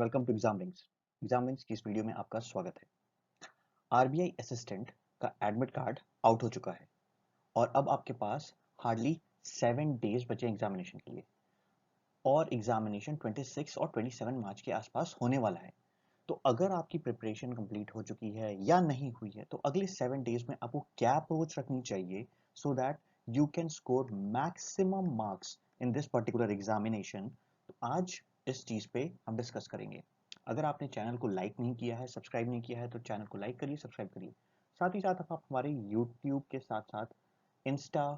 Welcome to exam links की इस video में आपका स्वागत है। आरबीआई असिस्टेंट का एडमिट कार्ड आउट हो चुका है और अब आपके पास हार्डली 7 डेज बचे एग्जामिनेशन के लिए और एग्जामिनेशन 26 और 27 मार्च के आसपास होने वाला है। तो अगर आपकी प्रिपरेशन कंप्लीट हो चुकी है या नहीं हुई है तो अगले 7 डेज में आपको क्या अप्रोच रखनी चाहिए so that you can score maximum marks in this particular examination. तो आज इस चीज़ पे हम डिस्कस करेंगे। अगर आपने चैनल को लाइक नहीं किया है, सब्सक्राइब नहीं किया है तो चैनल को लाइक करिए, सब्सक्राइब करिए। साथ ही साथ आप हमारे यूट्यूब के साथ साथ इंस्टा,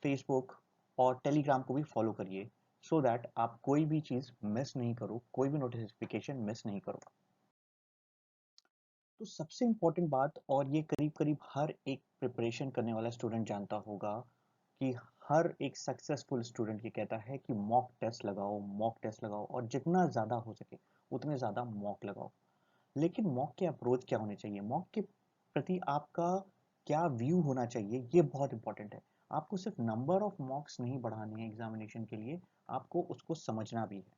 फेसबुक और टेलीग्राम को भी फॉलो करिए सो दैट आप कोई भी चीज़ मिस नहीं करो, कोई भी नोटिफिकेशन मिस नहीं करो। तो सबसे इम्पोर्टेंट बात, और ये करीब करीब हर एक प्रिपरेशन करने वाला स्टूडेंट जानता होगा कि हर एक सक्सेसफुल स्टूडेंट ये कहता है कि मॉक टेस्ट लगाओ, मॉक टेस्ट लगाओ और जितना ज़्यादा हो सके उतने ज़्यादा मॉक लगाओ। लेकिन मॉक के अप्रोच क्या होने चाहिए, मॉक के प्रति आपका क्या व्यू होना चाहिए, ये बहुत इंपॉर्टेंट है। आपको सिर्फ नंबर ऑफ मॉक्स नहीं बढ़ाने हैं एग्जामिनेशन के लिए, आपको उसको समझना भी है।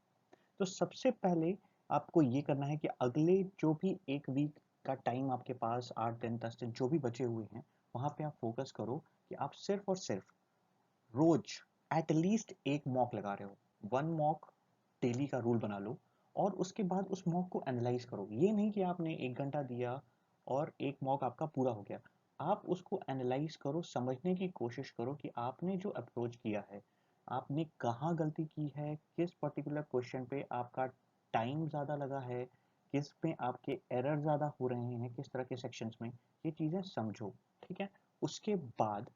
तो सबसे पहले आपको ये करना है कि अगले जो भी एक वीक का टाइम आपके पास 8 दिन 10 दिन जो भी बचे हुए हैं वहाँ पे आप फोकस करो कि आप सिर्फ और सिर्फ रोज एटलीस्ट एक मॉक लगा रहे हो। 1 मॉक डेली का रूल बना लो और उसके बाद उस मॉक को एनालाइज करो। ये नहीं कि आपने 1 घंटा दिया और एक मॉक आपका पूरा हो गया। आप उसको एनालाइज करो, समझने की कोशिश करो कि आपने जो अप्रोच किया है आपने कहाँ गलती की है, किस पर्टिकुलर क्वेश्चन पे आपका टाइम ज़्यादा लगा है, किस पे आपके एरर ज़्यादा हो रहे हैं, किस तरह के सेक्शंस में। ये चीज़ें समझो, ठीक है। उसके बाद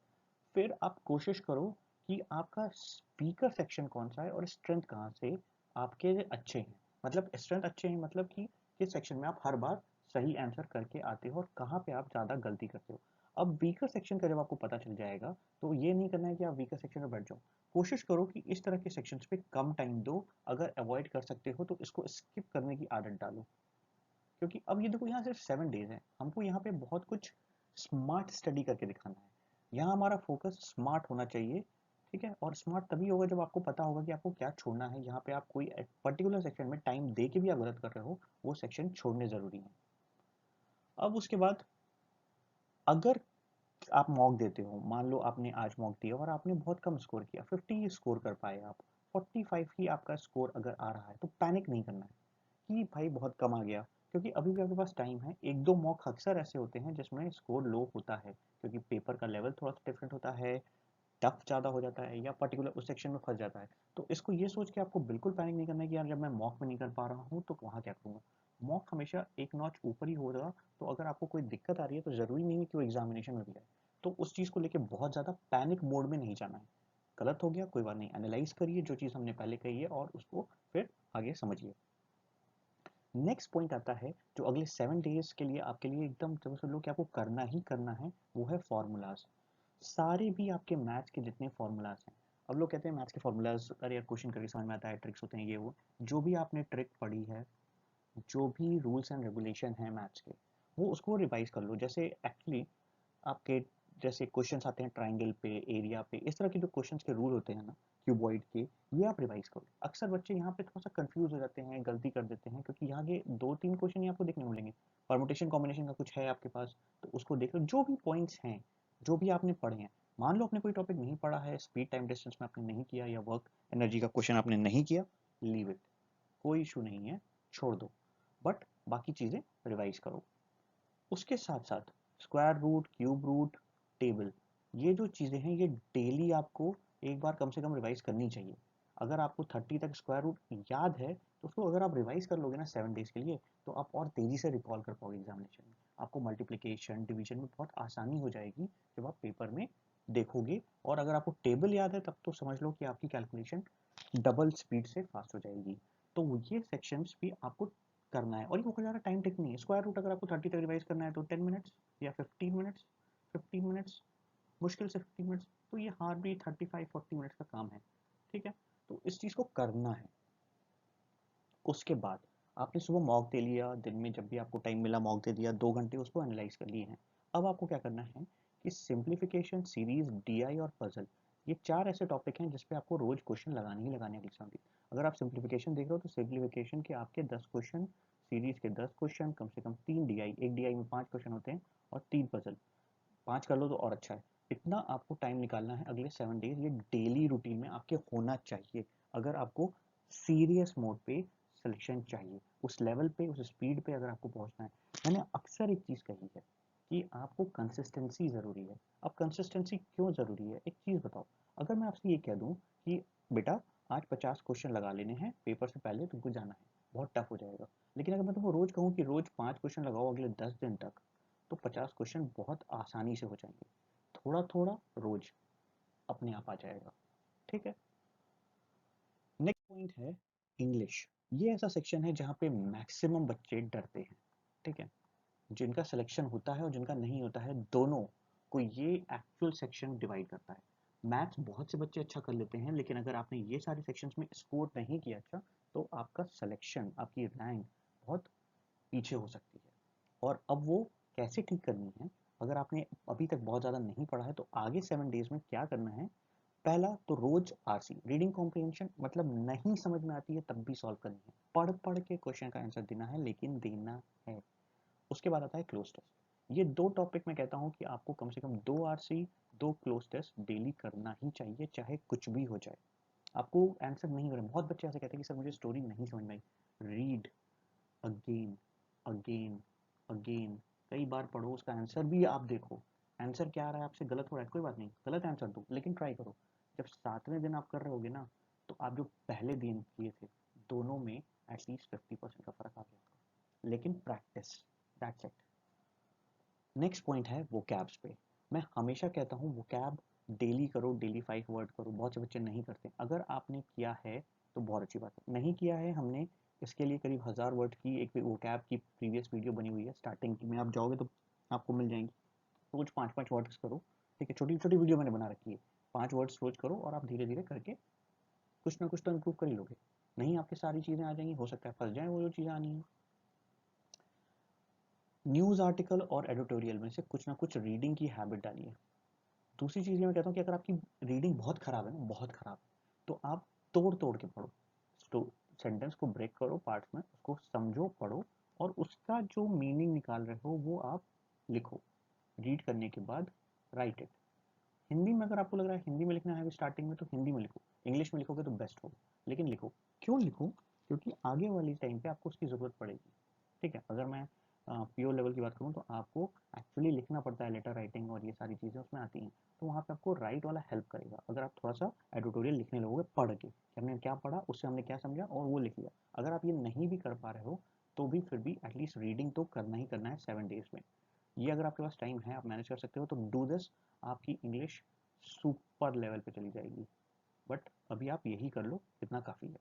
फिर आप कोशिश करो कि आपका स्पीकर सेक्शन कौन सा है और स्ट्रेंथ कहाँ से आपके अच्छे हैं। मतलब स्ट्रेंथ अच्छे हैं मतलब कि किस सेक्शन में आप हर बार सही आंसर करके आते हो और कहाँ पे आप ज़्यादा गलती करते हो। अब वीकर सेक्शन का जब आपको पता चल जाएगा तो ये नहीं करना है कि आप वीकर सेक्शन में बैठ जाओ। कोशिश करो कि इस तरह के सेक्शंस पे कम टाइम दो। अगर अवॉइड कर सकते हो तो इसको स्किप करने की आदत डालो, क्योंकि अब ये देखो यहाँ सिर्फ 7 डेज है, हमको यहाँ पे बहुत कुछ स्मार्ट स्टडी करके दिखाना है। यहाँ हमारा फोकस स्मार्ट होना चाहिए, ठीक है। और स्मार्ट तभी होगा जब आपको पता होगा कि आपको क्या छोड़ना है। यहाँ पे आप कोई पर्टिकुलर सेक्शन में टाइम दे के भी आप गलत कर रहे हो, वो सेक्शन छोड़ने जरूरी है। अब उसके बाद अगर आप मॉक देते हो, मान लो आपने आज मॉक दिया और आपने बहुत कम स्कोर किया, 50 स्कोर कर पाए आप, 45 ही आपका स्कोर अगर आ रहा है तो पैनिक नहीं करना है कि भाई बहुत कम आ गया, क्योंकि अभी भी आपके पास टाइम है। एक दो मॉक अक्सर ऐसे होते हैं जिसमें स्कोर लो होता है क्योंकि पेपर का लेवल थोड़ा सा डिफरेंट होता है, टफ ज़्यादा हो जाता है या पर्टिकुलर उस सेक्शन में फंस जाता है। तो इसको ये सोच के आपको बिल्कुल पैनिक नहीं करना है कि यार जब मैं मॉक में नहीं कर पा रहा हूँ तो वहाँ क्या करूँगा। मॉक हमेशा एक नॉच ऊपर ही होगा। तो अगर आपको कोई दिक्कत आ रही है तो ज़रूरी नहीं है कि वो एग्जामिनेशन में भी आए। तो उस चीज़ को लेके बहुत ज़्यादा पैनिक मोड में नहीं जाना है। गलत हो गया कोई बात नहीं, एनालाइज करिए जो चीज़ हमने पहले कही है और उसको फिर आगे समझिए। नेक्स्ट पॉइंट आता है जो अगले 7 डेज के लिए आपके लिए एकदम समझ लो कि आपको करना ही करना है, वो है फॉर्मूलाज। सारे भी आपके मैथ्स के जितने फॉर्मूलाज हैं, अब लोग कहते हैं मैथ्स के फॉर्मूलाज अरे यार क्वेश्चन करके समझ में आता है, ट्रिक्स होते हैं ये वो। जो भी आपने ट्रिक पढ़ी है, जो भी रूल्स एंड रेगुलेशन है मैथ्स के, वो उसको रिवाइज कर लो। जैसे एक्चुअली आपके जैसे क्वेश्चंस आते हैं ट्राइंगल पे, एरिया पे, इस तरह के जो क्वेश्चंस के रूल होते हैं ना क्यूबॉइड के, ये आप रिवाइज करो। अक्सर बच्चे यहाँ पे थोड़ा सा कंफ्यूज हो जाते हैं, गलती कर देते हैं, क्योंकि यहाँ के 2-3 क्वेश्चन ही आपको देखने को मिलेंगे। परमुटेशन कॉम्बिनेशन का कुछ है आपके पास तो उसको देख लो। जो भी पॉइंट्स हैं, जो भी आपने पढ़े हैं, मान लो आपने कोई टॉपिक नहीं पढ़ा है, स्पीड टाइम डिस्टेंस में आपने नहीं किया या वर्क एनर्जी का क्वेश्चन आपने नहीं किया, लीव इट, कोई इशू नहीं है, छोड़ दो। बट बाकी चीज़ें रिवाइज करो। उसके साथ साथ square root, cube root, table, ये जो चीज़ें हैं ये डेली आपको एक बार कम से कम रिवाइज करनी चाहिए। अगर आपको 30 तक स्क्वायर रूट याद है तो उसको अगर आप रिवाइज कर लोगे ना 7 डेज के लिए, तो आप और तेज़ी से रिकॉल कर पाओगे एग्जामिनेशन में। आपको मल्टीप्लिकेशन डिवीजन में बहुत आसानी हो जाएगी जब आप पेपर में देखोगे। और अगर आपको टेबल याद है तब तो समझ लो कि आपकी कैलकुलेशन डबल स्पीड से फास्ट हो जाएगी। तो ये सेक्शंस भी आपको करना है और ये बहुत ज़्यादा टाइम टेकिंग नहीं है। स्क्वायर रूट अगर आपको 30 तक रिवाइज करना है तो 10 मिनट्स या 15 मिनट्स, 15 मिनट्स, मुश्किल से 15 मिनट्स। तो ये हार्डली 35-40 मिनट्स का काम है, ठीक है। तो इस चीज़ को करना है। उसके बाद आपने सुबह मॉक दे लिया, दिन में जब भी आपको टाइम मिला मॉक दे दिया, 2 घंटे उसको एनालाइज कर लिए हैं। अब आपको क्या करना है कि सिंप्लीफिकेशन, सीरीज, डीआई और पजल, ये 4 ऐसे टॉपिक हैं जिस पे आपको रोज क्वेश्चन लगाने ही लगाने हैं एग्जाम की। अगर आप सिंप्लीफिकेशन देख रहे हो तो सिंप्लीफिकेशन के आपके 10 क्वेश्चन, सीरीज के 10 क्वेश्चन, कम से कम 3 डीआई, एक डीआई में 5 क्वेश्चन होते हैं और 3 पजल। 5 कर लो तो और अच्छा है। इतना आपको टाइम निकालना है अगले 7 डेज, ये डेली रूटीन में आपके होना चाहिए। अगर आपको सीरियस मोड पे सिलेक्शन चाहिए, उस लेवल पे, उस स्पीड पे अगर आपको पहुंचना है। मैंने अक्सर एक चीज़ कही है कि आपको कंसिस्टेंसी ज़रूरी है। अब कंसिस्टेंसी क्यों ज़रूरी है, एक चीज़ बताओ। अगर मैं आपसे ये कह दूं कि बेटा आज 50 क्वेश्चन लगा लेने हैं, पेपर से पहले तुमको जाना है, बहुत टफ हो जाएगा। लेकिन अगर मैं तुमको रोज कहूँ कि रोज 5 क्वेश्चन लगाओ अगले 10 दिन तक, तो 50 क्वेश्चन बहुत आसानी से हो जाएंगे। थोड़ा थोड़ा रोज अपने आप आ जाएगा। ठीक है। नेक्स्ट पॉइंट है इंग्लिश। ये ऐसा सेक्शन है जहाँ पे मैक्सिमम बच्चे डरते हैं। ठीक है। जिनका सिलेक्शन होता है और जिनका नहीं होता है, दोनों को ये एक्चुअल सेक्शन डिवाइड करता है। मैथ्स बहुत से बच्चे अच्छा कर लेते हैं, लेकिन अगर आपने ये सारे सेक्शंस में स्कोर नहीं किया अच्छा, तो आपका सिलेक्शन, आपकी रैंक बहुत पीछे हो सकती है। और अब वो कैसे ठीक करनी है, अगर आपने अभी तक बहुत ज़्यादा नहीं पढ़ा है तो आगे 7 डेज में क्या करना है। पहला तो रोज आरसी, रीडिंग कॉम्प्रिहेंशन, मतलब नहीं समझ में आती है तब भी सॉल्व करनी है, पढ़ पढ़ के क्वेश्चन का आंसर देना है, लेकिन देना है। उसके बाद आता है क्लोज टेस्ट। ये 2 टॉपिक मैं कहता हूँ कि आपको कम से कम 2 आरसी, 2 क्लोज टेस्ट डेली करना ही चाहिए, चाहे कुछ भी हो जाए। आपको आंसर नहीं करना, बहुत बच्चे ऐसे कहते हैं कि सर मुझे स्टोरी नहीं समझ में आई। रीड अगेन, अगेन, अगेन, कई बार पढ़ो, उसका आंसर भी आप देखो। आंसर क्या आ रहा है आपसे, गलत हो रहा है कोई बात नहीं, गलत आंसर दो, लेकिन ट्राई करो। जब 7वें दिन आप कर रहे होगे ना, तो आप जो पहले दिन किए थे, दोनों में एटलीस्ट 50% का फर्क आ गया। लेकिन practice, that's it. Next point है वोकैब्स पे। मैं हमेशा कहता हूँ वोकैब डेली करो, डेली 5 वर्ड करो। बहुत से बच्चे नहीं करते, अगर आपने किया है तो बहुत अच्छी बात है। नहीं किया है, हमने इसके लिए करीब 1000 वर्ड की एक वोकैब की प्रीवियस वीडियो बनी हुई है, स्टार्टिंग की में आप जाओगे तो आपको मिल जाएंगी। रोज 5-5 वर्ड्स करो। ठीक है, छोटी छोटी वीडियो मैंने बना रखी है। 5 वर्ड्स रोज करो और आप धीरे धीरे करके कुछ ना कुछ तो इम्प्रूव कर ही लोगे। नहीं आपकी सारी चीज़ें आ जाएंगी, हो सकता है फंस जाए वो जो चीज़ें आनी है। न्यूज़ आर्टिकल और एडिटोरियल में से कुछ ना कुछ रीडिंग की हैबिट डालिए। दूसरी चीज़ ये मैं कहता हूँ कि अगर आपकी रीडिंग बहुत ख़राब है ना, बहुत ख़राब, तो आप तोड़ तोड़ के पढ़ो। सेंटेंस को ब्रेक करो पार्ट्स में, उसको समझो, पढ़ो, और उसका जो मीनिंग निकाल रहे हो वो आप लिखो। रीड करने के बाद राइट इट। हिंदी में अगर आपको लग रहा है हिंदी में लिखना है स्टार्टिंग में, तो हिंदी में लिखो। इंग्लिश में लिखोगे तो बेस्ट होगा, लेकिन लिखो। क्यों लिखो, क्योंकि आगे वाली टाइम पे आपको उसकी ज़रूरत पड़ेगी। ठीक है, अगर मैं पीओ लेवल की बात करूँ तो आपको एक्चुअली लिखना पड़ता है, लेटर राइटिंग और ये सारी चीज़ें उसमें आती हैं। तो वहाँ पे आपको राइट वाला हेल्प करेगा, अगर आप थोड़ा सा एडिटोरियल लिखने लगोगे पढ़ के कि हमने क्या पढ़ा, उससे हमने क्या समझा और वो लिख लिया। अगर आप ये नहीं भी कर पा रहे हो तो भी फिर भी एटलीस्ट रीडिंग तो करना ही करना है 7 डेज में। ये अगर आपके पास टाइम है, आप मैनेज कर सकते हो, तो डू दिस। आपकी इंग्लिश सुपर लेवल पे चली जाएगी। बट अभी आप यही कर लो, इतना काफ़ी है।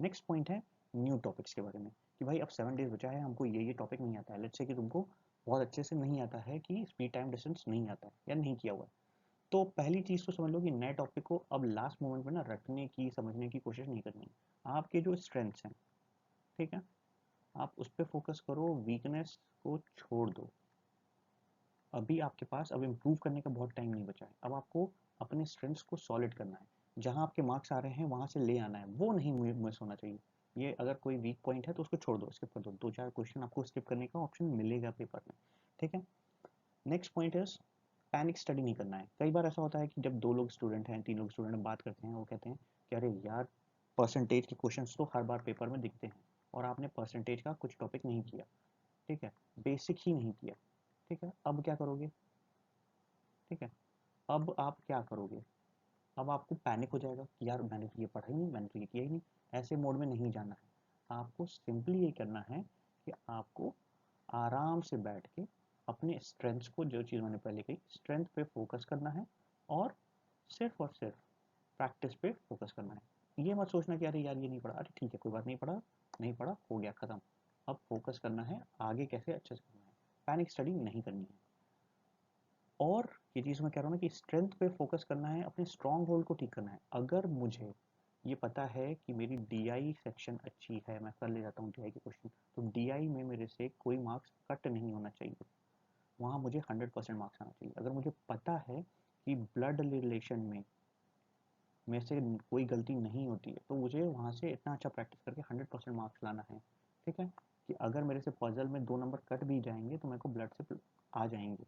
नेक्स्ट पॉइंट है न्यू टॉपिक्स के बारे में, कि भाई अब 7 डेज बचा है, हमको ये टॉपिक नहीं आता है। लेट्स से कि तुमको बहुत अच्छे से नहीं आता है, कि स्पीड टाइम डिस्टेंस नहीं आता है या नहीं किया हुआ है, तो पहली चीज़ तो समझ लो कि नए टॉपिक को अब लास्ट मोमेंट में ना रटने की, समझने की कोशिश नहीं करनी है। आपके जो स्ट्रेंथ्स हैं, ठीक है, आप उस पर फोकस करो, वीकनेस को छोड़ दो। अभी आपके पास अब इम्प्रूव करने का बहुत टाइम नहीं बचा है। अब आपको अपने स्ट्रेंथ्स को सॉलिड करना है, जहाँ आपके मार्क्स आ रहे हैं वहाँ से ले आना है, वो नहीं मिस होना चाहिए। ये अगर कोई वीक पॉइंट है तो उसको छोड़ दो, स्किप कर दो। 2-4 क्वेश्चन आपको स्किप करने का ऑप्शन मिलेगा पेपर में। ठीक है। Next point is panic study नहीं करना है। कई बार ऐसा होता है कि जब 2 लोग स्टूडेंट हैं, 3 लोग स्टूडेंट बात करते हैं, वो कहते हैं कि अरे यार, परसेंटेज के क्वेश्चन तो हर बार पेपर में दिखते हैं और आपने परसेंटेज का कुछ टॉपिक नहीं किया। ठीक है, बेसिक ही नहीं किया। ठीक है, अब क्या करोगे। ठीक है, अब आप क्या करोगे। अब आपको पैनिक हो जाएगा कि यार मैंने तो ये पढ़ा ही नहीं, मैंने तो ये किया ही नहीं। ऐसे मोड में नहीं जाना है। आपको सिंपली ये करना है कि आपको आराम से बैठ के अपने स्ट्रेंथ्स को, जो चीज़ मैंने पहले कही, स्ट्रेंथ पे फोकस करना है, और सिर्फ प्रैक्टिस पे फोकस करना है। ये मत सोचना कि अरे यार ये नहीं पढ़ा, अरे ठीक है कोई बात नहीं, पढ़ा नहीं पढ़ा हो गया ख़त्म। अब फोकस करना है आगे कैसे अच्छे से करना है, पैनिक स्टडी नहीं करनी है। और ये चीज़ मैं कह रहा हूँ ना कि स्ट्रेंथ पे फोकस करना है, अपने स्ट्रॉन्ग होल्ड को ठीक करना है। अगर मुझे ये पता है कि मेरी डीआई सेक्शन अच्छी है, मैं कर ले जाता हूँ डीआई के क्वेश्चन, तो डीआई में मेरे से कोई मार्क्स कट नहीं होना चाहिए, वहाँ मुझे 100% मार्क्स आना चाहिए। अगर मुझे पता है कि ब्लड रिलेशन में मेरे से कोई गलती नहीं होती है, तो मुझे वहाँ से इतना अच्छा प्रैक्टिस करके 100% मार्क्स लाना है। ठीक है, कि अगर मेरे से पजल में 2 नंबर कट भी जाएंगे तो मेरे को ब्लड से आ जाएंगे।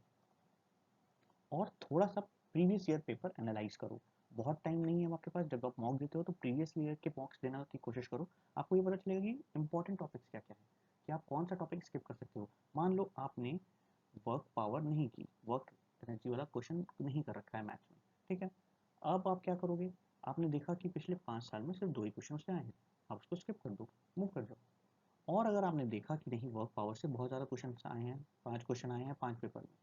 और थोड़ा सा प्रीवियस ईयर पेपर एनालाइज करो। बहुत टाइम नहीं है आपके पास, जब आप मॉक देते हो तो प्रीवियस ईयर के मॉक्स देना की कोशिश करो। आपको ये पता चलेगा कि इंपॉर्टेंट टॉपिक्स क्या क्या है, कि आप कौन सा टॉपिक स्किप कर सकते हो। मान लो आपने वर्क पावर नहीं की, वर्क एनर्जी वाला क्वेश्चन नहीं कर रखा है मैथ्स में, ठीक है। अब आप क्या करोगे, आपने देखा कि पिछले 5 साल में सिर्फ 2 ही क्वेश्चन से आए हैं, आप उसको स्किप कर दो, मूव कर जाओ। और अगर आपने देखा कि नहीं वर्क पावर से बहुत ज़्यादा क्वेश्चन आए हैं, 5 क्वेश्चन आए हैं 5 पेपर में,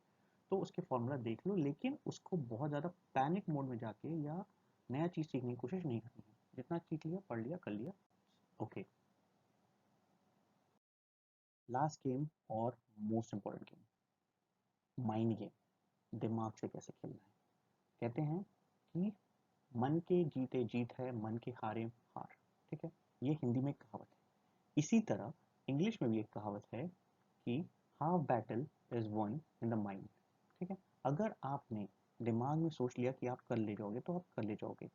तो उसके फॉर्मूला देख लो, लेकिन उसको बहुत ज़्यादा पैनिक मोड में जाके या नया चीज़ सीखने की कोशिश नहीं करनी है। जितना सीख लिया, पढ़ लिया, कर लिया, ओके। लास्ट गेम और most important game, mind game. दिमाग से कैसे खेलना है। कहते हैं कि मन के जीते जीत है, मन के हारे हार। ठीक है, ये हिंदी में एक कहावत है। इसी तरह इंग्लिश में भी एक कहावत है कि half battle is one in the mind. ठीक है, अगर आपने दिमाग में सोच लिया कि आप कर ले जाओगे तो आप कर ले जाओगे,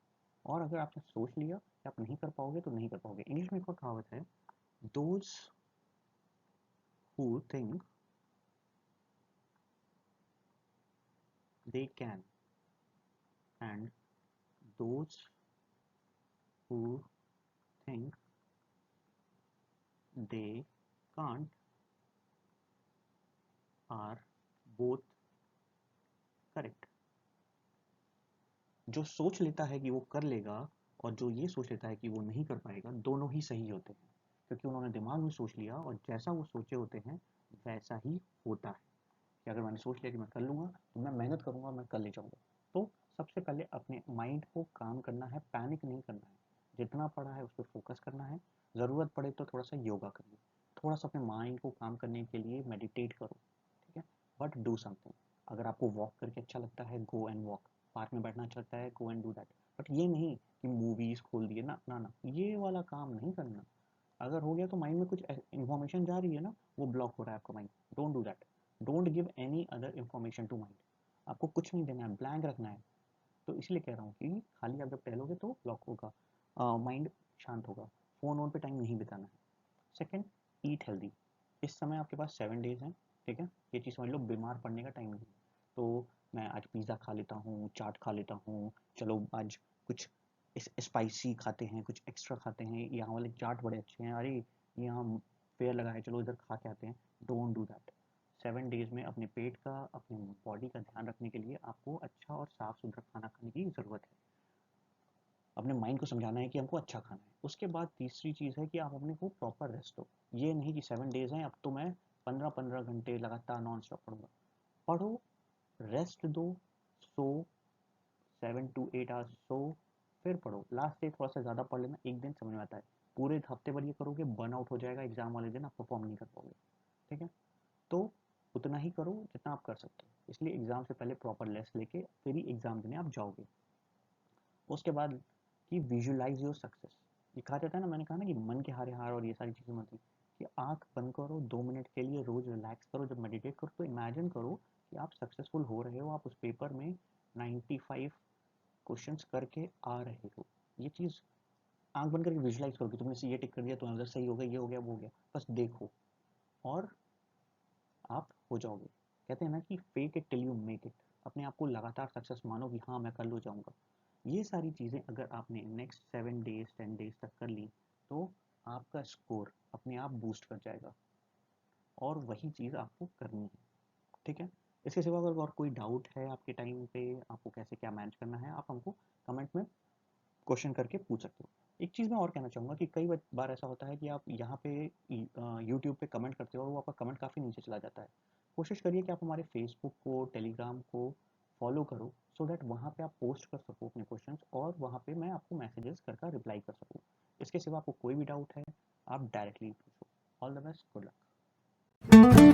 और अगर आपने सोच लिया कि आप नहीं कर पाओगे तो नहीं कर पाओगे। इंग्लिश में एक और कहावत है, those who think they can and those who think they can't are both correct. जो सोच लेता है कि वो कर लेगा और जो ये सोच लेता है कि वो नहीं कर पाएगा, दोनों ही सही होते हैं, क्योंकि उन्होंने दिमाग में सोच लिया और जैसा वो सोचे होते हैं वैसा ही होता है। कि अगर मैंने सोच लिया कि मैं कर लूँगा तो मैं मेहनत करूँगा, मैं कर ले जाऊँगा। तो सबसे पहले अपने माइंड को काम करना है, पैनिक नहीं करना है। जितना पढ़ा है उस पर फोकस करना है। ज़रूरत पड़े तो थोड़ा सा योगा करिए, थोड़ा सा अपने माइंड को काम करने के लिए मेडिटेट करो। ठीक है, बट डू समथिंग। अगर आपको वॉक करके अच्छा लगता है, गो एंड वॉक। पार्क में बैठना अच्छा लगता है, go and do that. But ये नहीं कि मूवीज़ खोल दिए ना ना ना, ये वाला काम नहीं करना। अगर हो गया तो माइंड में कुछ इन्फॉर्मेशन जा रही है ना, वो ब्लॉक हो रहा है आपका mind, don't do that. Don't give any other information to mind. आपको कुछ नहीं देना है, ब्लैंक रखना है। तो इसलिए कह रहा हूँ कि खाली आप जब टहलोगे तो ब्लॉक होगा, माइंड शांत होगा। फ़ोन ऑन पे टाइम नहीं बिताना है। Second, eat healthy. इस समय आपके पास 7 डेज हैं, ठीक है। ये चीज़ समझ लो, बीमार पड़ने का टाइम नहीं है। तो मैं आज पिज़्ज़ा खा लेता हूँ, चाट खा लेता हूँ, चलो आज कुछ स्पाइसी खाते हैं, कुछ एक्स्ट्रा खाते हैं, यहाँ वाले चाट बड़े अच्छे हैं, अरे यहाँ फेयर लगा है, चलो इधर खा के आते हैं। Don't do that. 7 डेज में अपने पेट का, अपने बॉडी का ध्यान रखने के लिए आपको अच्छा और साफ सुथरा खाना खाने की ज़रूरत है। अपने माइंड को समझाना है कि हमको अच्छा खाना है। उसके बाद तीसरी चीज़ है कि आप अपने को प्रॉपर रेस्ट दो। ये नहीं कि 7 डेज हैं अब तो मैं 15-15 घंटे लगातार नॉन स्टॉप पढ़ूंगा। पढ़ो, रेस्ट दो, सो 7 to 8 आवर्स सो, फिर पढ़ो। लास्ट डे थोड़ा सा ज़्यादा पढ़ लेना, एक दिन समझ में आता है। पूरे हफ्ते भर ये करोगे, बर्नआउट हो जाएगा, एग्जाम वाले दिन आप परफॉर्म नहीं कर पाओगे। ठीक है, तो उतना ही करो जितना आप कर सकते हो। इसलिए एग्जाम से पहले प्रॉपर रेस्ट लेके फिर ही एग्जाम देने आप जाओगे। उसके बाद कि विजुलाइज योर सक्सेस। ये कहा जाता है ना, मैंने कहा ना कि मन के हारे हार और ये सारी चीज़ें मत, कि आंख बंद करो 2 मिनट के लिए, रोज रिलैक्स करो। जब मेडिटेट करो तो इमेजिन करो कि आप सक्सेसफुल हो रहे हो, आप उस पेपर में 95 क्वेश्चंस करके आ रहे हो। ये चीज़ आंख बंद करके विजुलाइज करो कि तुमने से ये टिक कर दिया, तुम्हारा उधर सही हो गया, ये हो गया, वो हो गया। बस देखो और आप हो जाओगे। कहते हैं ना कि fake it till you make it. अपने आप को लगातार सक्सेस मानो कि हाँ मैं कल हो जाऊंगा। ये सारी चीज़ें अगर आपने नेक्स्ट 7 डेज 10 डेज तक कर ली तो आपका स्कोर अपने आप बूस्ट कर जाएगा, और वही चीज़ आपको करनी है। ठीक है, इसके सिवा अगर और कोई डाउट है आपके टाइम पे, आपको कैसे क्या मैनेज करना है, आप हमको कमेंट में क्वेश्चन करके पूछ सकते हो। एक चीज़ मैं और कहना चाहूँगा कि कई बार ऐसा होता है कि आप यहाँ पे यूट्यूब पे कमेंट करते हो और वो आपका कमेंट काफ़ी नीचे चला जाता है। कोशिश करिए कि आप हमारे फेसबुक को, टेलीग्राम को फॉलो करो, सो दैट वहाँ पे आप पोस्ट कर सको अपने क्वेश्चंस, और वहाँ पे मैं आपको मैसेजेस कर रिप्लाई कर सकूँ। इसके सिवा आपको कोई भी डाउट है, आप डायरेक्टली पूछो। All the best, good luck.